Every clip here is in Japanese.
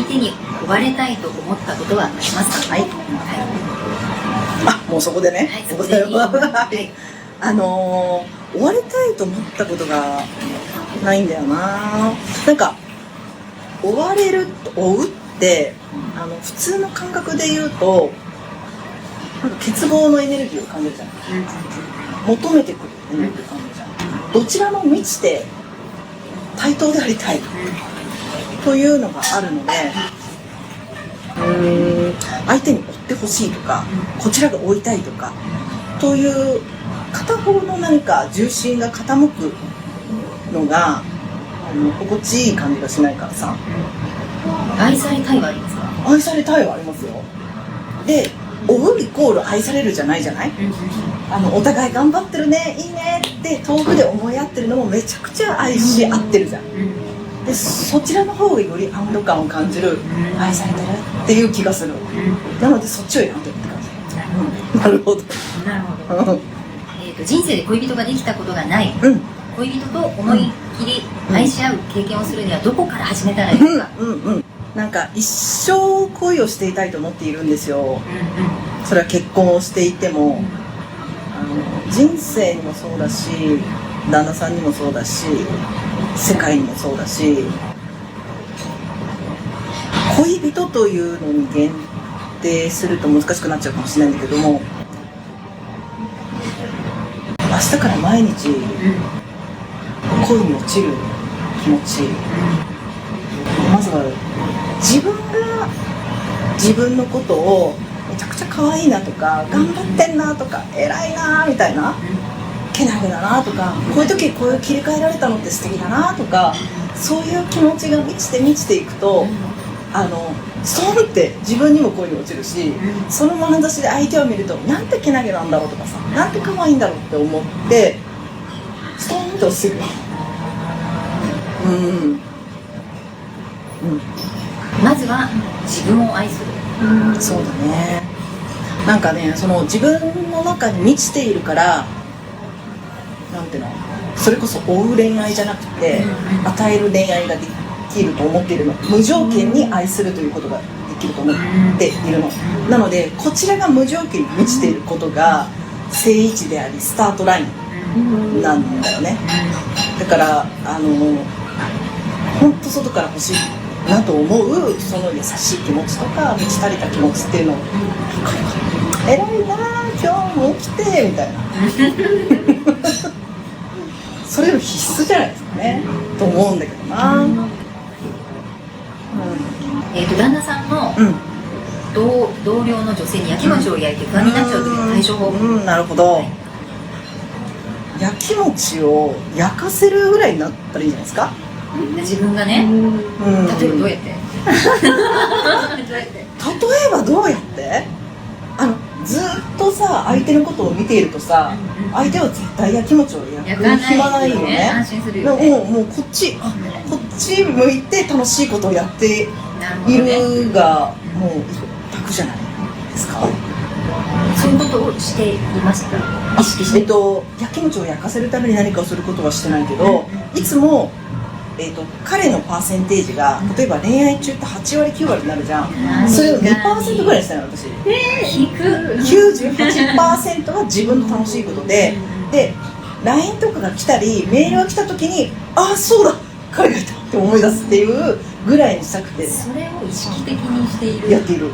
手に追われたいと思ったことはありますか？はい、もうそこでね、はい、そこでいいはい、追われたいと思ったことがないんだよな。なんか追われる、追うって普通の感覚で言うとなんか欠乏のエネルギーを感じるじゃん、求めてくるエネルギーを感じるじゃん。どちらも満ちて対等でありたいというのがあるので、相手に追ってほしいとか、こちらが追いたいとかという片方の何か重心が傾くのが心地いい感じがしないからさ。愛されたいはありますか？愛されたいはありますよ。で、追うイコール愛されるじゃないじゃない。お互い頑張ってるね、いいねって遠くで思い合ってるのもめちゃくちゃ愛し合ってるじゃん。で、そちらの方がより安堵感を感じる、愛されてるっていう気がする。なのでそっちを選んでるって感じ。なるほど。なるほど。人生で恋人ができたことがない、恋人と思いっきり愛し合う経験をするにはどこから始めたらいいですか？なんか一生恋をしていたいと思っているんですよ。それは結婚をしていても、人生にもそうだし、旦那さんにもそうだし、世界にもそうだし、恋人というのに限定すると難しくなっちゃうかもしれないんだけども、明日から毎日恋に落ちる気持ち、まずは自分が自分のことをめちゃくちゃ可愛いなとか、頑張ってんなとか、偉いなみたいな、けなげだなとか、こういう時こういう切り替えられたのって素敵だなとか、そういう気持ちが満ちていくと、ストンって自分にも恋に落ちるし、その眼差しで相手を見ると、なんてけなげなんだろうとかさ、なんて可愛いんだろうって思ってストンとする。まずは自分を愛する。そうだね。なんかね、その自分の中に満ちているから、なんていうの、それこそ追う恋愛じゃなくて、与える恋愛ができると思っているの。無条件に愛するということができると思っているの。なのでこちらが無条件に満ちていることが正位置であり、スタートラインなんだよね。だから本当外から欲しいなと思うその優しい気持ちとか満ち足りた気持ちっていうのを、偉いな今日も起きてみたいなそれの必須じゃないですかねと思うんだけどな。旦那さんの同僚の女性にやきもちを焼いて不安になっちゃう時の対処法。なるほど。やきもちを焼かせるぐらいになったらいいんじゃないですか。自分がね、例えばどうやって例えばどうやってずっとさ相手のことを見ているとさ、相手は絶対やきもちを焼く暇ないよね。安心するよね。もうこっち向いて楽しいことをやっているがもう一択じゃないですか。そういうことをしていました。意識してやきもちを焼かせるために何かをすることはしてないけど、いつも彼のパーセンテージが例えば恋愛中って8割9割になるじゃん。それを 2% ぐらいしたの私。低く 98% は自分の楽しいことで LINE とかが来たりメールが来た時に、ああそうだ彼がいたって思い出すっていうぐらいにしたくて、それを意識的にしている。やっている。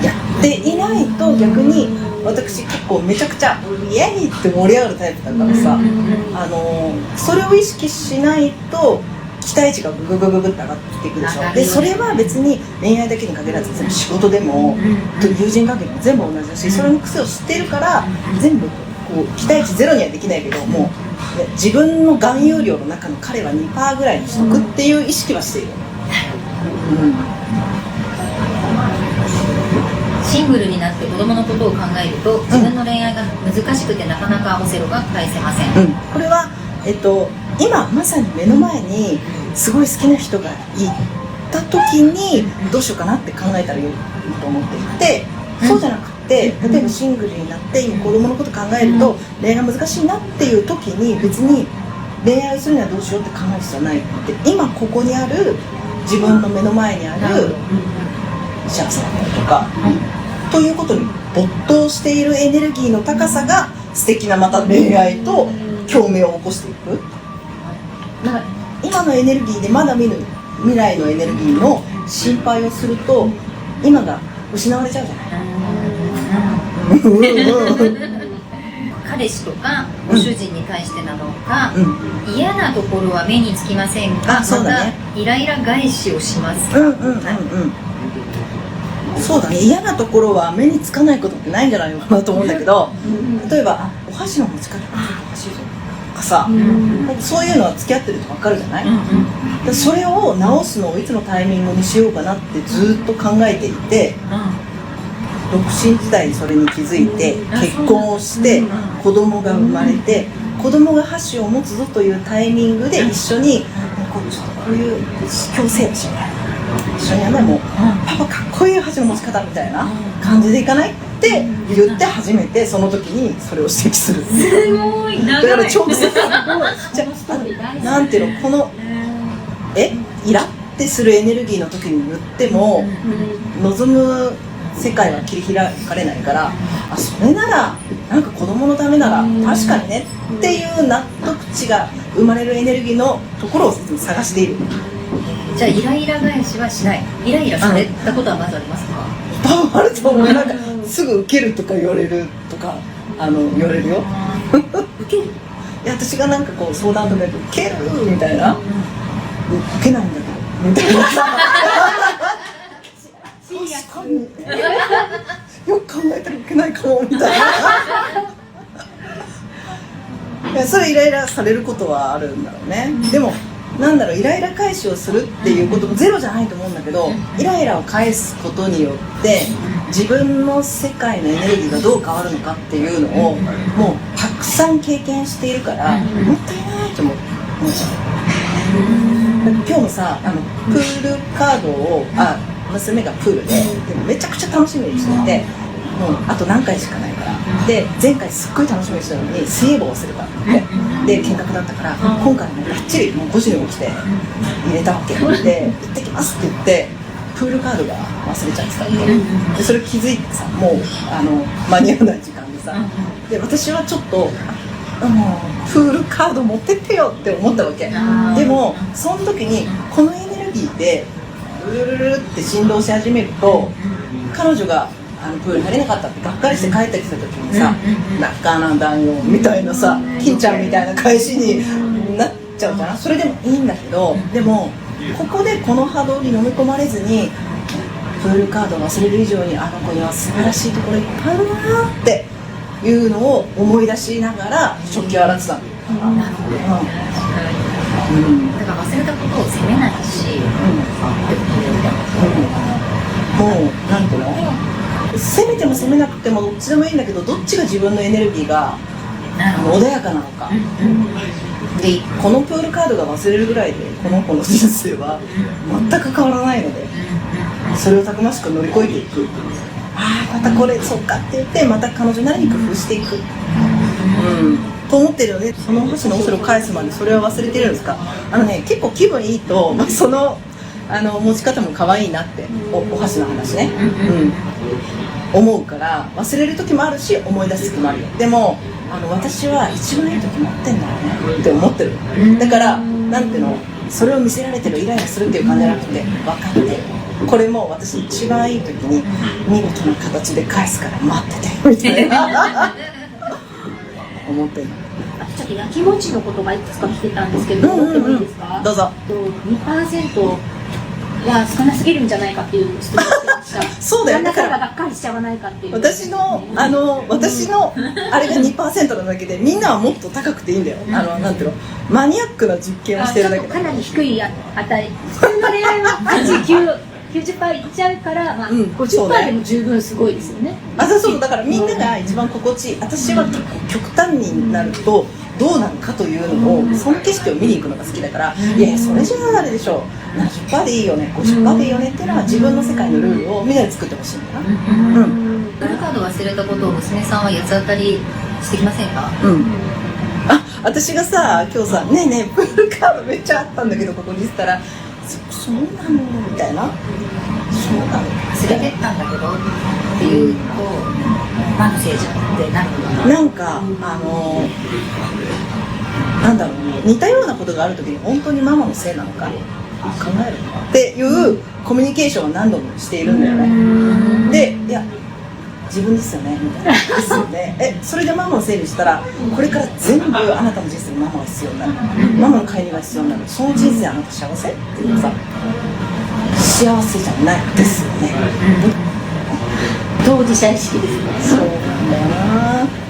やっていないと逆に私結構めちゃくちゃイエイって盛り上がるタイプだからさ、それを意識しないと期待値がググって上がっていくでしょ。でそれは別に恋愛だけに限らず全部仕事でも友人関係も全部同じだし、それの癖を知ってるから全部こう期待値ゼロにはできないけども、自分の含有量の中の彼は 2% ぐらいにしとくっていう意識はしている。シングルになって子供のことを考えると自分の恋愛が難しくてなかなかオセロが返せません。これは、今まさに目の前にすごい好きな人がいた時にどうしようかなって考えたらいいと思っていて、そうじゃなくて例えばシングルになって今子供のこと考えると恋愛が難しいなっていう時に別に恋愛するにはどうしようって考える必要はないって、今ここにある自分の目の前にある幸せだったりとか、ということに没頭しているエネルギーの高さが素敵なまた恋愛と共鳴を起こしていく。だから今のエネルギーでまだ見ぬ未来のエネルギーの心配をすると今が失われちゃうじゃない。彼氏とかご主人に対してなのか、嫌なところは目につきませんか、そうだね、またイライラ返しをしますか。そうだね、嫌なところは目につかないことってないんじゃないのかなと思うんだけど、例えばお箸の持ち方がおかしいぞとかさ、そういうのは付き合ってると分かるじゃない、でそれを直すのをいつのタイミングにしようかなってずっと考えていて、独身時代にそれに気づいて結婚をして子供が生まれて、子供が箸を持つぞというタイミングで一緒にこういう強制をしよう、一緒にもうパパかっこいい箸の持ち方みたいな感じでいかないって言って初めてその時にそれを指摘する。すごい長い。だからちょっとさなんていうの、このイラってするエネルギーの時に言っても望む世界は切り開かれないから、それならなんか子供のためなら確かにねっていう納得値が生まれるエネルギーのところを探している。じゃあイライラ返しはしない。イライラされたことはまずありますか？あると思う。なんかすぐ受けるとか言われるとか言われるよ。受ける？いや私がなんかこう相談とかで受けるみたいな、受けないんだけどみたいな。確かによく考えたら受けないかもみたいな。いやそれイライラされることはあるんだろうね。でもなんだろう、イライラ返しをするっていうこともゼロじゃないと思うんだけど、イライラを返すことによって自分の世界のエネルギーがどう変わるのかっていうのをもうたくさん経験しているからもったいないと思っちゃう。今日もさプールカードを娘がプールでもめちゃくちゃ楽しみにしてて、もうあと何回しかないから、で前回すっごい楽しみにしたのに水泳帽を忘れたってで見学だったから、今回もバッチリもう5時に起きて入れたわけで、行ってきますって言ってプールカードが忘れちゃってたわけで、それ気づいてさ、もう間に合わない時間でさ、で私はちょっとプールカード持ってってよって思ったわけ。でもその時にこのエネルギーでルルルルって振動し始めると、彼女がプール入れなかったってがっかりして帰ってきた時にさ、なかなだよみたいなさ、金ちゃんみたいな返しになっちゃうじゃん。それでもいいんだけど、でもここでこの波動に飲み込まれずにプールカードを忘れる以上にあの子には素晴らしいところいっぱいあるなっていうのを思い出しながら食器を洗ってたの。なるほど。だから忘れたことを責めないし、もうなんていうの、責めても責めなくてもどっちでもいいんだけど、どっちが自分のエネルギーが穏やかなのか、でこのプールカードが忘れるぐらいでこの子の人生は全く変わらないので、それをたくましく乗り越えていく。またこれそうかって言ってまた彼女なりに工夫していく、と思ってるので、そのお箸のオセロを返すまでそれは忘れてるんですか。結構気分いいと、その持ち方も可愛いなって、お箸の話ね、思うから忘れる時もあるし思い出す時もあるよ。でも私は一番いい時持ってんだろうねって思ってる。だからなんていうの、それを見せられてるイライラするっていう感じじゃなくて、分かってる、これも私一番いい時に見事な形で返すから待っててみたいな思ってる。ちょっと焼きもちのことがいくつか来てたんですけど、持ってもいいですか？どうぞ。2% は少なすぎるんじゃないかっていう質問をしてました。そうだよ。だからがっかりしちゃわないかっていう。私のあれが 2% なだけで、みんなはもっと高くていいんだよ。なんていうの、マニアックな実験をしてるだけで。かなり低い値。普通の恋愛は90% いっちゃうから、50% でも十分すごいですよね。そうだからみんなが一番心地いい。私は結構極端になるとどうなるかというのを、その景色を見に行くのが好きだから、いやそれじゃああれでしょう、70% でいいよね、50% でいいよねっていうのは自分の世界のルールをみんなで作ってほしいんだな。プールカード忘れたことを娘さんは八つ当たりしてきませんか？私がさ今日さ、ねえねえプールカードめっちゃあったんだけどここにしたら、そうなのみたいな、そうなの連れてったんだけどっていうと、マのせいじゃんってなるのかな。なんかなんだろう、似たようなことがあるときに本当にママのせいなのか考えるっていうコミュニケーションを何度もしているんだよね。で、いや自分ですよねみたいな、ですよね、それでママのせいにしたらこれから全部あなたの人生にママが必要になる、ママの介入が必要になる、その人生あなた幸せっていうさ、幸せじゃないですよね、当事者意識ですね。そうなんだよな。